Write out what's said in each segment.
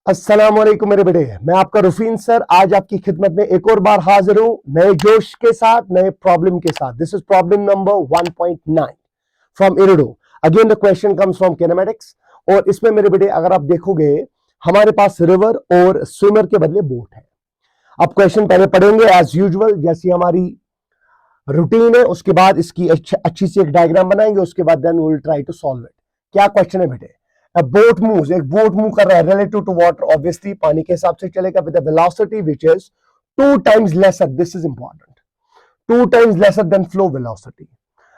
अस्सलाम वालेकुम मेरे बेटे, मैं आपका रुफीन सर आज आपकी खिदमत में एक और बार हाजिर हूं नए जोश के साथ, नए प्रॉब्लम के साथ। This is problem number 1.9 from Irodov. Again the question comes from kinematics. और इसमें मेरे बेटे अगर आप देखोगे हमारे पास रिवर और स्विमर के बदले बोट है। अब क्वेश्चन पहले पढ़ेंगे एज यूजुअल, जैसी हमारी रूटीन है, उसके बाद इसकी अच्छी सी एक डायग्राम बनाएंगे, उसके बाद then we will try to solve it. क्या क्वेश्चन है बेटे? बोट मूव्स, एक बोट मूव कर रहा है रिलेटिव टू वाटर, ऑब्वियसली पानी के हिसाब से चलेगा, with the velocity which is 2 times lesser, this is important, 2 times lesser than flow velocity.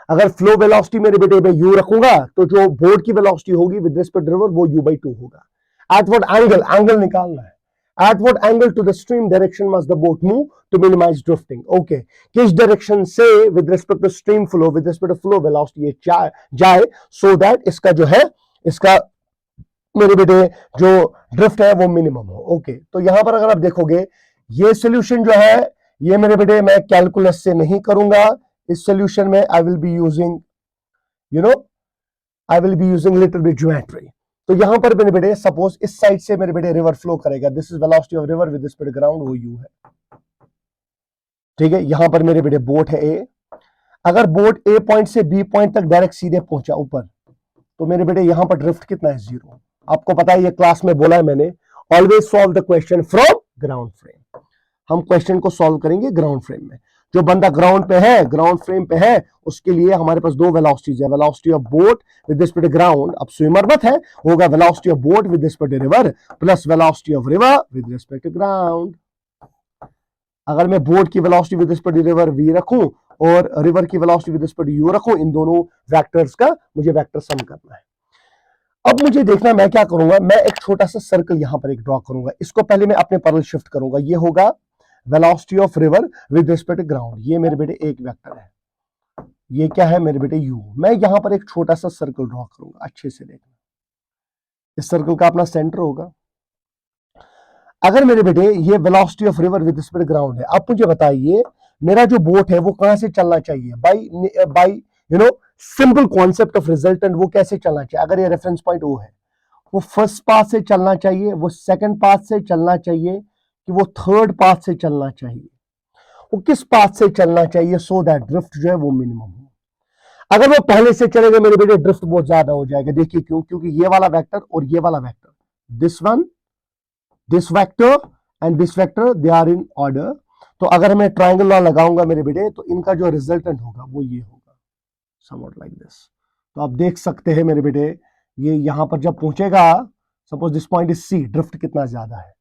अगर फ्लो वेलोसिटी मेरे बेटे में u रखूंगा तो जो बोट की वेलोसिटी होगी विद रिस्पेक्ट रिवर वो u/2 होगा। एट व्हाट एंगल, एंगल निकालना है, at what angle to the stream direction must the boat move to minimize drifting. Okay, किस डायरेक्शन से with respect to stream flow, with respect to flow velocity ये जाए so that इसका जो है, इसका मेरे बेटे जो ड्रिफ्ट है वो मिनिमम हो। ओके, तो यहां पर अगर आप देखोगे ये सोल्यूशन जो है ये मेरे बेटे मैं कैलकुलस से नहीं करूंगा। इस सोल्यूशन में I will be using little bit geometry. तो यहां पर मेरे बेटे सपोज इस साइड से मेरे बेटे रिवर फ्लो करेगा, this is velocity of river with respect to ground, वो u है। ठीक है, यहां पर मेरे बेटे बोट है a। अगर बोट a पॉइंट से b पॉइंट तक डायरेक्ट सीधे पहुंचा ऊपर, तो मेरे बेटे यहां पर ड्रिफ्ट कितना है? 0। आपको पता है ये क्लास में बोला है मैंने, always solve the question from ground frame. हम क्वेश्चन को सॉल्व करेंगे ग्राउंड फ्रेम में। जो बंदा ग्राउंड पे है, ग्राउंड फ्रेम पे है, उसके लिए हमारे पास 2 वेलोसिटीज है, velocity of boat with respect to ground, अब स्विमर मत है, होगा velocity of boat with respect to river plus velocity of river with respect to ground. अगर मैं बोट की velocity with respect to river v रखूं और रिवर की velocity with respect to u रखूं, इन दोनों वेक्टर्स का मुझे वेक्टर सम करना है। अब मुझे देखना मैं क्या करूंगा, मैं एक छोटा सा सर्कल यहां पर एक ड्रॉ करूंगा, इसको पहले मैं अपने पैरेलल शिफ्ट करूंगा, ये होगा velocity of river with respect to ground, ये मेरे बेटे एक वेक्टर है, ये क्या है मेरे बेटे u। मैं यहां पर एक छोटा सा सर्कल ड्रॉ करूंगा, अच्छे से देखना, इस सर्कल का अपना सेंटर होगा। अगर मेरे बेटे ये velocity of river with respect to ground है, अब मुझे बताइए मेरा जो बोट है वो कहां से चलना चाहिए? By simple concept of resultant, वो कैसे चलना चाहिए? अगर ये रेफरेंस पॉइंट O है, वो फर्स्ट पाथ से चलना चाहिए, वो सेकंड पाथ से चलना चाहिए, कि वो थर्ड पाथ से चलना चाहिए? वो किस पाथ से चलना चाहिए सो दैट ड्रिफ्ट जो है वो मिनिमम हो? अगर वो पहले से चलेगा मेरे बेटे ड्रिफ्ट बहुत ज्यादा हो जाएगा। देखिए क्यों? क्योंकि ये वाला वेक्टर और ये वाला vector, this one, this vector and this vector, they are in order. तो अगर मैं ट्रायंगल लॉ लगाऊंगा मेरे बेटे, तो इनका जो रिजल्टेंट होगा वो ये होगा, somewhat like this। तो आप देख सकते हैं मेरे बेटे, ये यहां पर जब पहुंचेगा, suppose this point is C, drift कितना ज्यादा है।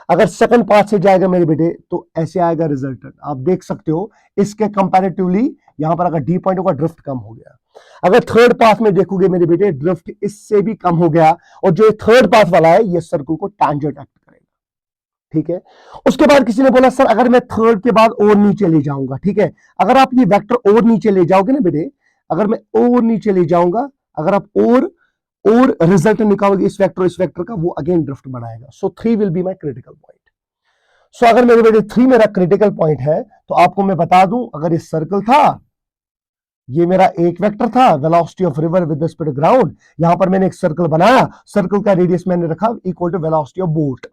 अगर सेकंड पाथ से जाएगा मेरे बेटे तो ऐसे आएगा रिजल्टेंट, आप देख सकते हो इसके कंपैरेटिवली यहां पर अगर D पॉइंट होगा ड्रिफ्ट कम हो गया। अगर थर्ड पाथ में देखोगे मेरे बेटे ड्रिफ्ट इससे भी कम हो गया, और जो थर्ड पाथ वाला है ये सर्कल को टैंजेंट एक्ट करेगा। ठीक है, उसके बाद किसी ने बोला सर अगर मैं थर्ड के बाद और नीचे ले जाऊंगा, ठीक है, अगर आप ये वेक्टर और नीचे ले जाओगे ना बेटे, अगर मैं और नीचे ले जाऊंगा, अगर आप और रिजल्ट निकालोगे इस वेक्टर का, वो अगेन ड्रिफ्ट बढ़ाएगा। So 3 will be my critical point. So अगर मेरे बेटे 3 मेरा क्रिटिकल पॉइंट है, तो आपको मैं बता दूं, अगर ये सर्कल था, ये मेरा एक वेक्टर था velocity of river with respect to ground, यहां पर मैंने एक सर्कल बनाया, सर्कल का रेडियस मैंने रखा equal to velocity of boat,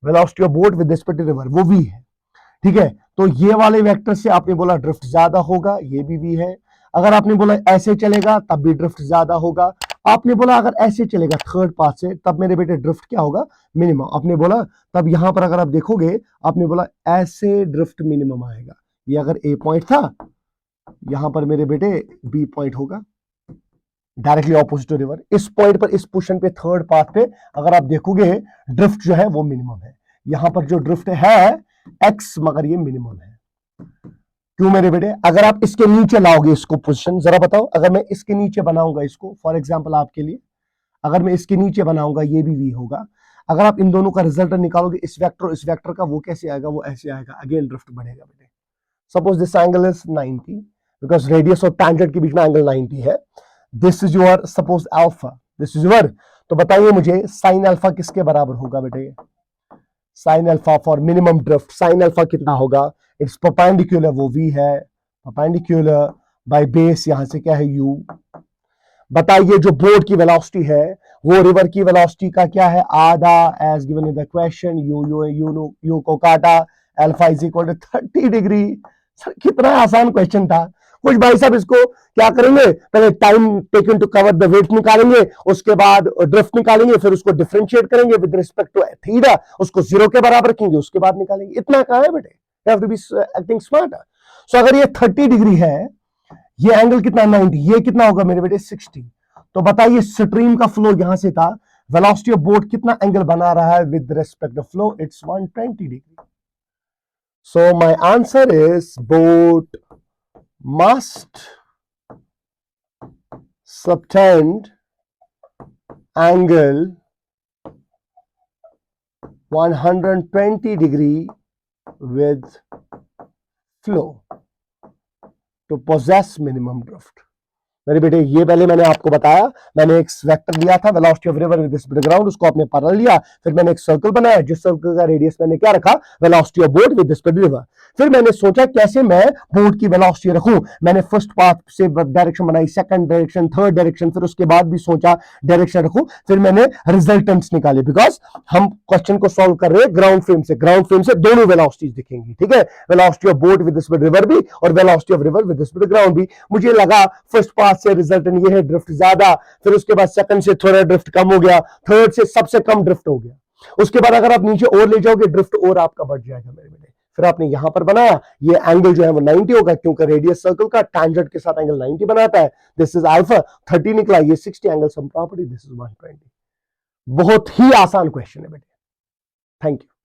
velocity of boat with respect to river, वो v है। ठीक है, तो ये वाले वेक्टर से आपने बोला ड्रिफ्ट ज्यादा होगा, ये भी v है। अगर आपने बोला ऐसे चलेगा तब भी ड्रिफ्ट ज्यादा होगा, आपने बोला अगर ऐसे चलेगा थर्ड पाथ से तब मेरे बेटे ड्रिफ्ट क्या होगा? मिनिमम। आपने बोला तब यहां पर अगर आप देखोगे, आपने बोला ऐसे ड्रिफ्ट मिनिमम आएगा। ये अगर A पॉइंट था, यहां पर मेरे बेटे B पॉइंट होगा, डायरेक्टली ऑपोजिट टू रिवर। इस पॉइंट पर, इस पोजीशन पे, थर्ड पाथ पे अगर आप देखोगे ड्रिफ्ट जो है वो मिनिमम है। यहां पर जो ड्रिफ्ट है x, मगर ये मिनिमम है। क्यों मेरे बेटे? अगर आप इसके नीचे लाओगे इसको पोजीशन, जरा बताओ, अगर मैं इसके नीचे बनाऊंगा इसको, फॉर एग्जांपल आपके लिए, अगर मैं इसके नीचे बनाऊंगा, ये भी v होगा। अगर आप इन दोनों का रिजल्ट निकालोगे, इस वेक्टर का, वो कैसे आएगा? वो ऐसे आएगा, अगेन ड्रिफ्ट बढ़ेगा बेटे। Suppose this angle is 90, because radius और टैंजेंट के बीच में एंगल 90 है। This is your suppose alpha, this is your, तो बताइए मुझे साइन अल्फा किसके बराबर होगा बेटे? Sine alpha for minimum drift, sine alpha कितना होगा? इट्स परपेंडिकुलर, वो v है, परपेंडिकुलर बाय बेस यहां से क्या है u। बताइए जो बोट की वेलोसिटी है वो रिवर की वेलोसिटी का क्या है, आधा, as given in the question, U को काटा, alpha is equal to 30 degree. Sir कितना आसान क्वेश्चन था। कुछ भाई साहब इसको क्या करेंगे, पहले time taken to cover the width निकालेंगे, उसके बाद ड्रिफ्ट निकालेंगे, फिर उसको डिफरेंशिएट करेंगे विद रिस्पेक्ट टू थीटा, उसको 0 के बराबर रखेंगे, उसके बाद निकालेंगे। इतना कहा है बेटे, you have to be acting smart. So अगर ये 30 डिग्री है, ये एंगल कितना 90, ये कितना होगा मेरे बेटे 60। तो बताइए स्ट्रीम का फ्लो यहां से था, वेलोसिटी ऑफ बोट कितना एंगल बना रहा है with respect to flow, it's 120 degree. So my answer is boat must subtend angle 120 degree with flow to possess minimum drift। मेरे बेटे ये पहले मैंने आपको बताया, मैंने एक वेक्टर लिया था velocity of river with speed ground, उसको आपने पैरेलल लिया, फिर मैंने एक सर्कल बनाया जिस सर्कल का रेडियस मैंने क्या रखा, velocity of boat with speed river. फिर मैंने सोचा कैसे मैं बोट की वेलोसिटी रखूं, मैंने फर्स्ट पाथ से डायरेक्शन बनाई, सेकंड डायरेक्शन, थर्ड डायरेक्शन, फिर उसके बाद भी सोचा डायरेक्शन रखूं, फिर मैंने रिजल्टेंट्स निकाले, बिकॉज हम क्वेश्चन को सॉल्व कर रहे हैं ग्राउंड फ्रेम से दोनों वेलोसिटीज दिखेंगी, ठीक है, velocity of boat with speed river भी और velocity of river with speed ground भी। मुझे लगा फर्स्ट पाथ से रिजल्टेंट ये है ड्रिफ्ट ज्यादा, फिर उसके बाद सेकंड से थोड़ा ड्रिफ्ट कम हो गया, थर्ड से सबसे कम ड्रिफ्ट हो गया, उसके बाद अगर आप नीचे और ले जाओगे ड्रिफ्ट और आपका बढ़ जाएगा मेरे बेटे। फिर आपने यहां पर बनाया, ये एंगल जो है वो 90 होगा क्योंकि रेडियस सर्कल का टैंजेंट के साथ एंगल 90 बनाता है। दिस इज अल्फा 30 निकला, ये 60 angle sum property, this is 120। बहुत ही आसान क्वेश्चन है बेटे। Thank you.